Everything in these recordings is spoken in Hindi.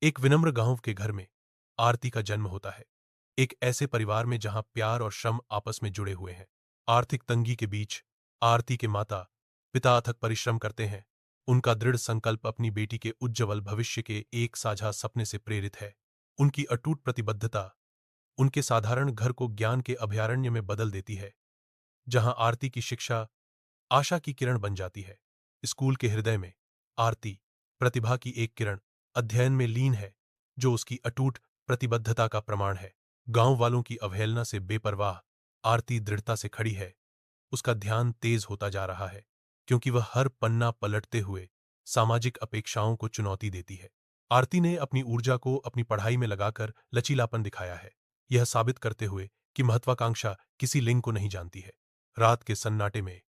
एक विनम्र गांव के घर में आरती का जन्म होता है। एक ऐसे परिवार में जहां प्यार और श्रम आपस में जुड़े हुए हैं। आर्थिक तंगी के बीच आरती के माता पिता अथक परिश्रम करते हैं। उनका दृढ़ संकल्प अपनी बेटी के उज्ज्वल भविष्य के एक साझा सपने से प्रेरित है। उनकी अटूट प्रतिबद्धता उनके साधारण घर को ज्ञान के अभयारण्य में बदल देती है, जहां आरती की शिक्षा आशा की किरण बन जाती है। स्कूल के हृदय में आरती प्रतिभा की एक किरण अध्ययन में लीन है, जो उसकी अटूट प्रतिबद्धता का प्रमाण है। गांव वालों की अवहेलना से बेपरवाह आरती दृढ़ता से खड़ी है। उसका ध्यान तेज होता जा रहा है, क्योंकि वह हर पन्ना पलटते हुए सामाजिक अपेक्षाओं को चुनौती देती है। आरती ने अपनी ऊर्जा को अपनी पढ़ाई में लगाकर लचीलापन दिखाया है, यह साबित करते हुए कि महत्वाकांक्षा किसी लिंग को नहीं जानती है। रात के सन्नाटे में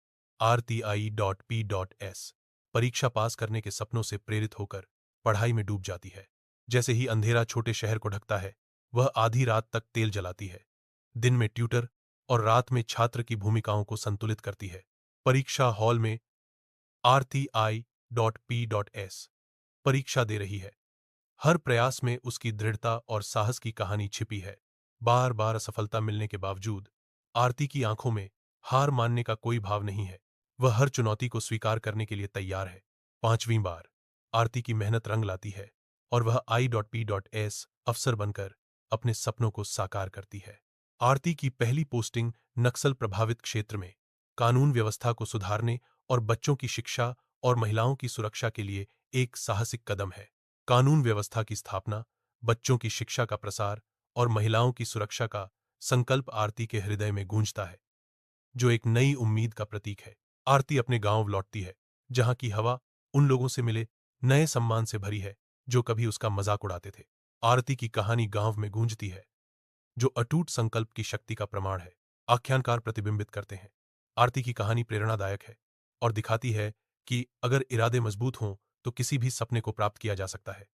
RTI.P.S परीक्षा पास करने के सपनों से प्रेरित होकर पढ़ाई में डूब जाती है। जैसे ही अंधेरा छोटे शहर को ढकता है, वह आधी रात तक तेल जलाती है। दिन में ट्यूटर और रात में छात्र की भूमिकाओं को संतुलित करती है। परीक्षा हॉल में RTI.P.S परीक्षा दे रही है। हर प्रयास में उसकी दृढ़ता और साहस की कहानी छिपी है। बार बार असफलता मिलने के बावजूद आरती की आंखों में हार मानने का कोई भाव नहीं है। वह हर चुनौती को स्वीकार करने के लिए तैयार है। पांचवीं बार आरती की मेहनत रंग लाती है और वह I.P.S अफसर बनकर अपने सपनों को साकार करती है। आरती की पहली पोस्टिंग नक्सल प्रभावित क्षेत्र में कानून व्यवस्था को सुधारने और बच्चों की शिक्षा और महिलाओं की सुरक्षा के लिए एक साहसिक कदम है। कानून व्यवस्था की स्थापना, बच्चों की शिक्षा का प्रसार और महिलाओं की सुरक्षा का संकल्प आरती के हृदय में गूंजता है, जो एक नई उम्मीद का प्रतीक है। आरती अपने गांव लौटती है, जहां की हवा उन लोगों से मिले नए सम्मान से भरी है जो कभी उसका मजाक उड़ाते थे। आरती की कहानी गांव में गूंजती है, जो अटूट संकल्प की शक्ति का प्रमाण है। आख्यानकार प्रतिबिंबित करते हैं, आरती की कहानी प्रेरणादायक है और दिखाती है कि अगर इरादे मजबूत हों तो किसी भी सपने को प्राप्त किया जा सकता है।